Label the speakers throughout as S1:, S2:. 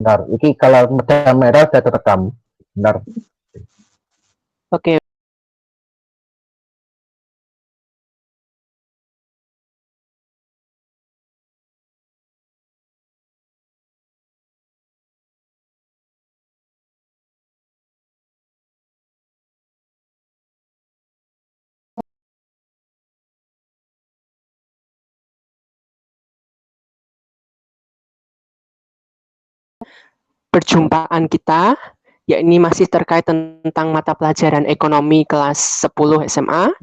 S1: Benar. Iki kalau medam merah saya terekam. Benar.
S2: Oke. Perjumpaan kita, yakni masih terkait tentang mata pelajaran ekonomi kelas 10 SMA.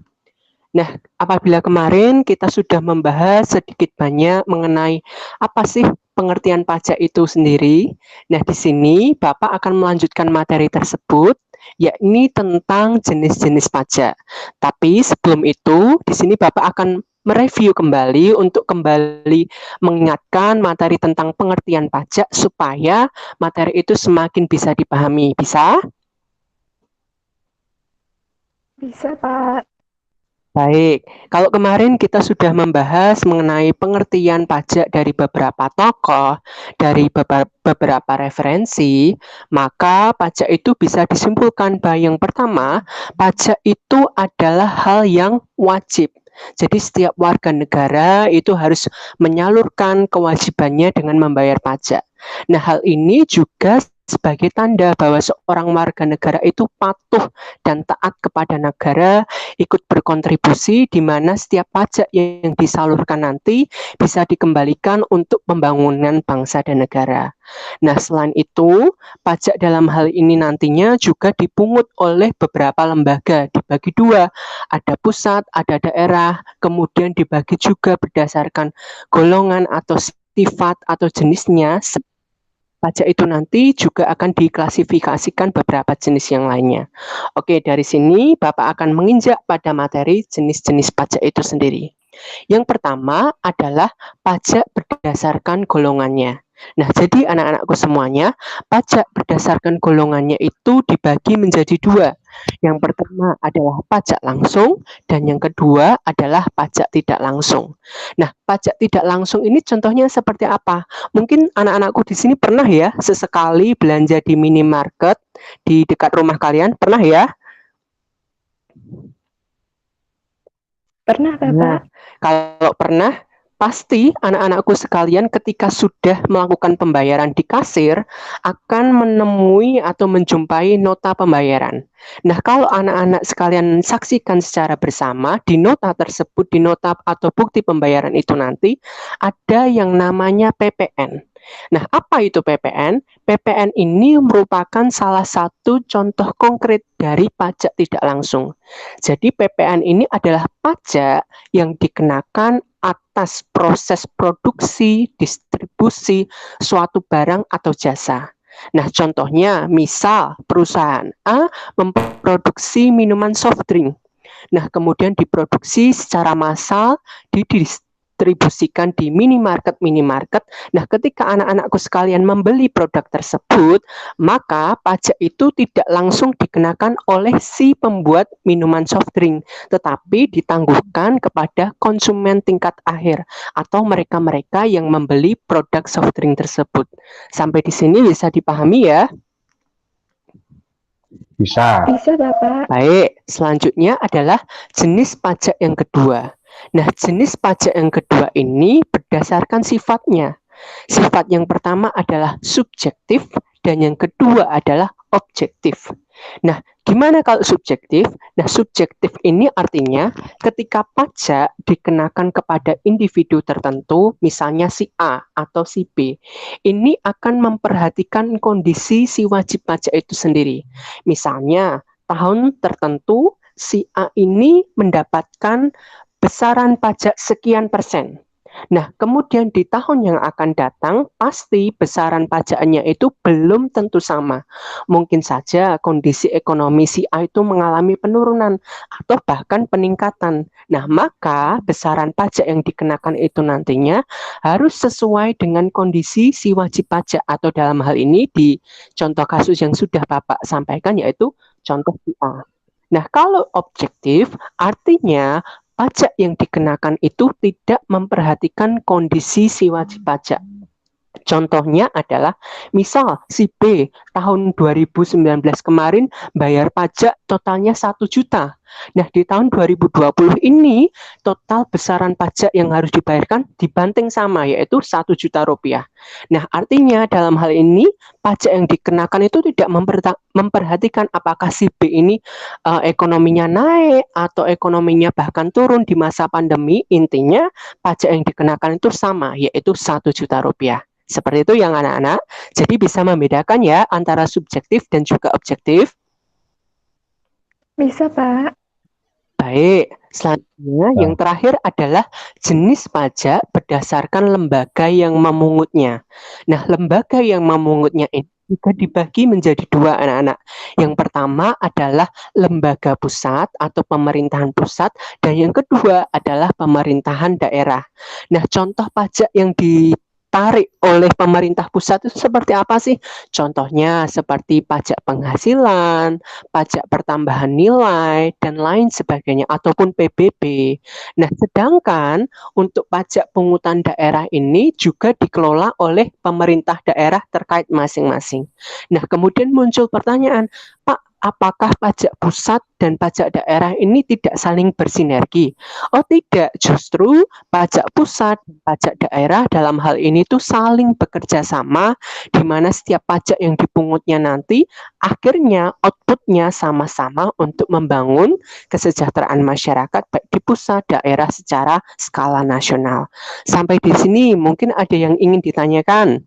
S2: Nah, apabila kemarin kita sudah membahas sedikit banyak mengenai apa sih pengertian pajak itu sendiri. Nah, di sini Bapak akan melanjutkan materi tersebut, yakni tentang jenis-jenis pajak. Tapi sebelum itu, di sini Bapak akan mereview kembali untuk kembali mengingatkan materi tentang pengertian pajak supaya materi itu semakin bisa dipahami. Bisa?
S3: Bisa, Pak.
S2: Baik, kalau kemarin kita sudah membahas mengenai pengertian pajak dari beberapa tokoh, dari beberapa referensi, maka pajak itu bisa disimpulkan bahwa yang pertama, pajak itu adalah hal yang wajib. Jadi setiap warga negara itu harus menyalurkan kewajibannya dengan membayar pajak. Nah, hal ini juga sebagai tanda bahwa seorang warga negara itu patuh dan taat kepada negara, ikut berkontribusi di mana setiap pajak yang disalurkan nanti bisa dikembalikan untuk pembangunan bangsa dan negara. Nah, selain itu, pajak dalam hal ini nantinya juga dipungut oleh beberapa lembaga, dibagi dua, ada pusat, ada daerah, kemudian dibagi juga berdasarkan golongan atau sifat atau jenisnya. Pajak itu nanti juga akan diklasifikasikan beberapa jenis yang lainnya. Oke, dari sini Bapak akan menginjak pada materi jenis-jenis pajak itu sendiri. Yang pertama adalah pajak berdasarkan golongannya. Nah, jadi anak-anakku semuanya, pajak berdasarkan golongannya itu dibagi menjadi dua. Yang pertama adalah pajak langsung, dan yang kedua adalah pajak tidak langsung. Nah, pajak tidak langsung ini contohnya seperti apa? Mungkin anak-anakku di sini pernah ya, sesekali belanja di minimarket di dekat rumah kalian, pernah ya?
S3: Pernah, Bapak?
S2: Nah, kalau pernah, pasti anak-anakku sekalian ketika sudah melakukan pembayaran di kasir akan menemui atau menjumpai nota pembayaran. Nah, kalau anak-anak sekalian saksikan secara bersama, di nota tersebut, di nota atau bukti pembayaran itu nanti, ada yang namanya PPN. Nah, apa itu PPN? PPN ini merupakan salah satu contoh konkret dari pajak tidak langsung. Jadi PPN ini adalah pajak yang dikenakan atas proses produksi, distribusi suatu barang atau jasa. Nah, contohnya misal perusahaan A memproduksi minuman soft drink. Nah, kemudian diproduksi secara massal, didistribusikan di minimarket-minimarket. Nah, ketika anak-anakku sekalian membeli produk tersebut, maka pajak itu tidak langsung dikenakan oleh si pembuat minuman soft drink, tetapi ditangguhkan kepada konsumen tingkat akhir atau mereka-mereka yang membeli produk soft drink tersebut. Sampai di sini bisa dipahami ya?
S1: Bisa.
S3: Bisa, Bapak.
S2: Baik, selanjutnya adalah jenis pajak yang kedua. Nah, jenis pajak yang kedua ini berdasarkan sifatnya. Sifat yang pertama adalah subjektif dan yang kedua adalah objektif. Nah, gimana kalau subjektif? Nah, subjektif ini artinya ketika pajak dikenakan kepada individu tertentu, misalnya si A atau si B, ini akan memperhatikan kondisi si wajib pajak itu sendiri. Misalnya, tahun tertentu si A ini mendapatkan besaran pajak sekian persen. Nah, kemudian di tahun yang akan datang, pasti besaran pajaknya itu belum tentu sama. Mungkin saja kondisi ekonomi si A itu mengalami penurunan atau bahkan peningkatan. Nah, maka besaran pajak yang dikenakan itu nantinya harus sesuai dengan kondisi si wajib pajak atau dalam hal ini di contoh kasus yang sudah Bapak sampaikan yaitu contoh si A. Nah, kalau objektif artinya pajak yang dikenakan itu tidak memperhatikan kondisi si wajib pajak. Contohnya adalah misal si B tahun 2019 kemarin bayar pajak totalnya 1 juta. Nah, di tahun 2020 ini total besaran pajak yang harus dibayarkan dibanting sama, yaitu 1 juta rupiah. Nah, artinya dalam hal ini pajak yang dikenakan itu tidak memperhatikan apakah si B ini ekonominya naik atau ekonominya bahkan turun di masa pandemi. Intinya pajak yang dikenakan itu sama, yaitu 1 juta rupiah. Seperti itu yang anak-anak. Jadi bisa membedakan ya antara subjektif dan juga objektif.
S3: Bisa, Pak.
S2: Baik, selanjutnya yang terakhir adalah jenis pajak berdasarkan lembaga yang memungutnya. Nah, lembaga yang memungutnya ini juga dibagi menjadi dua anak-anak. Yang pertama adalah lembaga pusat atau pemerintahan pusat, dan yang kedua adalah pemerintahan daerah. Nah, contoh pajak yang ditarik oleh pemerintah pusat itu seperti apa sih? Contohnya seperti pajak penghasilan, pajak pertambahan nilai, dan lain sebagainya, ataupun PBB. Nah, sedangkan untuk pajak pungutan daerah ini juga dikelola oleh pemerintah daerah terkait masing-masing. Nah, kemudian muncul pertanyaan, Pak, apakah pajak pusat dan pajak daerah ini tidak saling bersinergi? Oh tidak, justru pajak pusat dan pajak daerah dalam hal ini tuh saling bekerja sama, di mana setiap pajak yang dipungutnya nanti akhirnya outputnya sama-sama untuk membangun kesejahteraan masyarakat baik di pusat, daerah secara skala nasional. Sampai di sini mungkin ada yang ingin ditanyakan.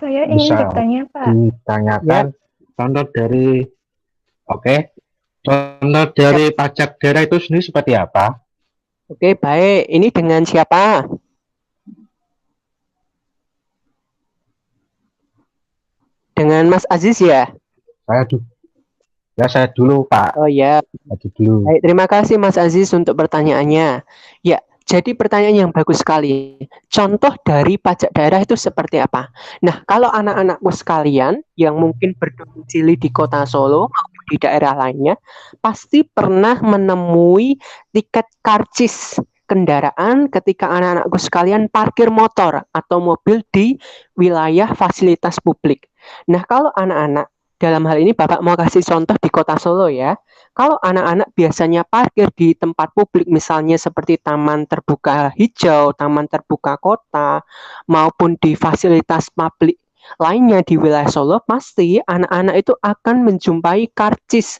S3: Saya ingin
S1: Bisa
S3: bertanya, Pak.
S1: ditanyakan contoh dari contoh dari pajak daerah itu sendiri seperti apa?
S2: Oke, baik. Ini dengan siapa? Dengan Mas Aziz ya?
S1: Saya dulu, Pak.
S2: Oh ya.
S1: Dulu.
S2: Baik, terima kasih Mas Aziz untuk pertanyaannya. Ya, jadi pertanyaan yang bagus sekali. Contoh dari pajak daerah itu seperti apa? Nah, kalau anak-anakku sekalian yang mungkin berdomisili di Kota Solo maupun di daerah lainnya, pasti pernah menemui tiket karcis kendaraan ketika anak-anakku sekalian parkir motor atau mobil di wilayah fasilitas publik. Nah, kalau anak-anak, dalam hal ini Bapak mau kasih contoh di Kota Solo ya. Kalau anak-anak biasanya parkir di tempat publik, misalnya seperti taman terbuka hijau, taman terbuka kota, maupun di fasilitas publik lainnya di wilayah Solo, pasti anak-anak itu akan menjumpai karcis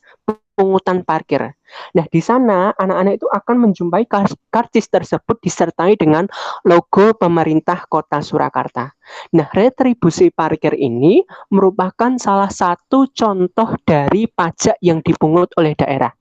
S2: pungutan parkir. Nah, di sana anak-anak itu akan menjumpai karcis tersebut disertai dengan logo pemerintah Kota Surakarta. Nah, retribusi parkir ini merupakan salah satu contoh dari pajak yang dipungut oleh daerah.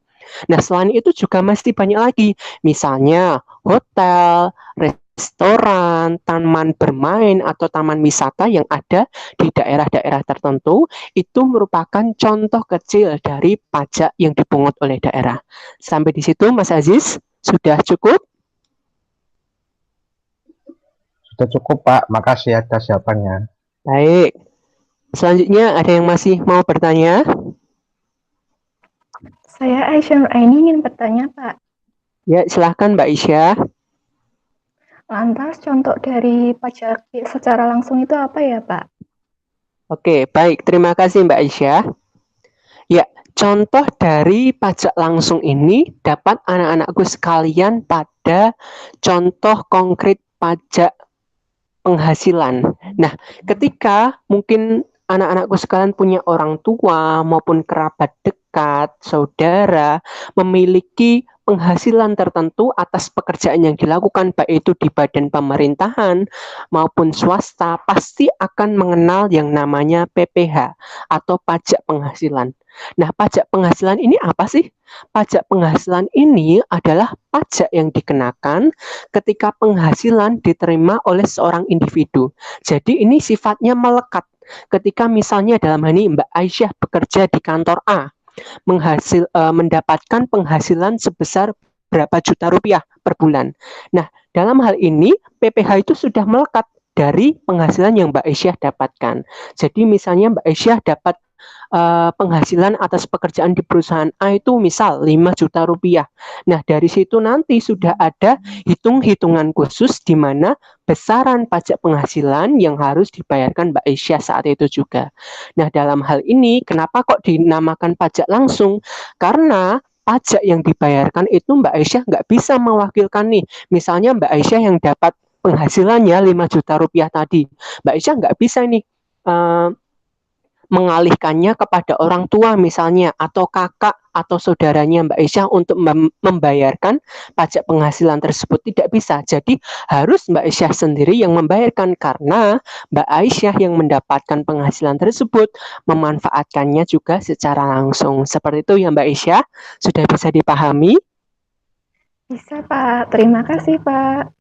S2: Nah, selain itu juga masih banyak lagi, misalnya hotel, restoran, taman bermain, atau taman wisata yang ada di daerah-daerah tertentu, itu merupakan contoh kecil dari pajak yang dipungut oleh daerah. Sampai di situ, Mas Aziz, sudah cukup?
S1: Sudah cukup, Pak. Makasih atas jawabannya.
S2: Baik. Selanjutnya, ada yang masih mau bertanya?
S3: Saya Aisyah Nuraini ingin bertanya, Pak.
S2: Ya, silahkan Mbak Isya.
S3: Lantas contoh dari pajak secara langsung itu apa ya, Pak?
S2: Oke, baik. Terima kasih Mbak Isya. Ya, contoh dari pajak langsung ini dapat anak-anakku sekalian pada contoh konkret pajak penghasilan. Nah, ketika mungkin anak-anakku sekalian punya orang tua maupun kerabat dekat, saudara, memiliki penghasilan tertentu atas pekerjaan yang dilakukan, baik itu di badan pemerintahan maupun swasta, pasti akan mengenal yang namanya PPH atau pajak penghasilan. Nah, pajak penghasilan ini apa sih? Pajak penghasilan ini adalah pajak yang dikenakan ketika penghasilan diterima oleh seorang individu. Jadi ini sifatnya melekat. Ketika misalnya dalam hal ini Mbak Aisyah bekerja di kantor A, mendapatkan penghasilan sebesar berapa juta rupiah per bulan. Nah, dalam hal ini PPH itu sudah melekat dari penghasilan yang Mbak Aisyah dapatkan. Jadi misalnya Mbak Aisyah dapat penghasilan atas pekerjaan di perusahaan A itu misal 5 juta rupiah. Nah, dari situ nanti sudah ada hitung-hitungan khusus di mana besaran pajak penghasilan yang harus dibayarkan Mbak Aisyah saat itu juga. Nah, dalam hal ini kenapa kok dinamakan pajak langsung? Karena pajak yang dibayarkan itu Mbak Aisyah nggak bisa mewakilkan nih. Misalnya Mbak Aisyah yang dapat penghasilannya 5 juta rupiah tadi. Mbak Aisyah nggak bisa nih mengalihkannya kepada orang tua misalnya atau kakak atau saudaranya Mbak Aisyah untuk membayarkan pajak penghasilan tersebut, tidak bisa. Jadi harus Mbak Aisyah sendiri yang membayarkan karena Mbak Aisyah yang mendapatkan penghasilan tersebut memanfaatkannya juga secara langsung. Seperti itu ya Mbak Aisyah, sudah bisa dipahami?
S3: Bisa, Pak. Terima kasih, Pak.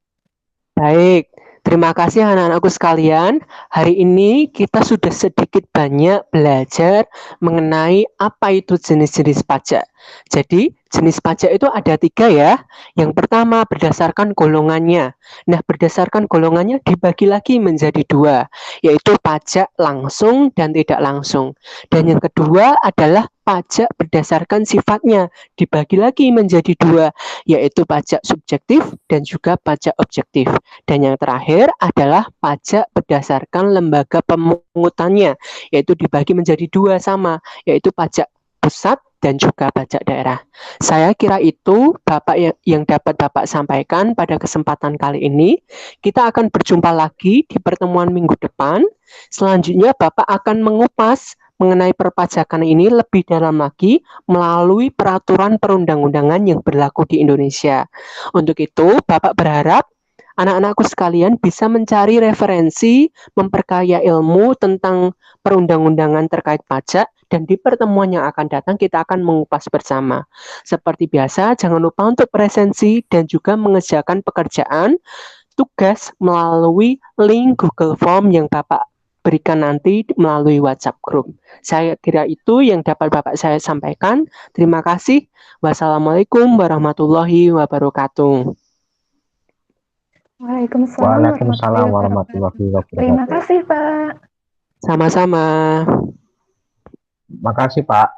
S2: Baik, terima kasih anak-anakku sekalian. Hari ini kita sudah sedikit banyak belajar mengenai apa itu jenis-jenis pajak. Jadi, jenis pajak itu ada 3 ya. Yang pertama berdasarkan golongannya. Nah, berdasarkan golongannya dibagi lagi menjadi 2, yaitu pajak langsung dan tidak langsung. Dan yang kedua adalah pajak berdasarkan sifatnya, dibagi lagi menjadi 2, yaitu pajak subjektif dan juga pajak objektif. Dan yang terakhir adalah pajak berdasarkan lembaga pemungutannya, yaitu dibagi menjadi 2 sama, yaitu pajak pusat dan juga pajak daerah. Saya kira itu Bapak yang dapat Bapak sampaikan pada kesempatan kali ini. Kita akan berjumpa lagi di pertemuan minggu depan. Selanjutnya Bapak akan mengupas mengenai perpajakan ini lebih dalam lagi melalui peraturan perundang-undangan yang berlaku di Indonesia. Untuk itu, Bapak berharap anak-anakku sekalian bisa mencari referensi, memperkaya ilmu tentang perundang-undangan terkait pajak, dan di pertemuan yang akan datang kita akan mengupas bersama. Seperti biasa, jangan lupa untuk presensi dan juga mengerjakan pekerjaan tugas melalui link Google Form yang Bapak berikan nanti melalui WhatsApp group. Saya kira itu yang dapat Bapak saya sampaikan. Terima kasih. Wassalamualaikum warahmatullahi wabarakatuh.
S3: Waalaikumsalam
S1: Waalaikumsalam
S3: warahmatullahi
S1: warahmatullahi
S3: wabarakatuh. Terima
S1: wabarakatuh.
S3: kasih, Pak.
S2: Sama-sama.
S1: Makasih Pak.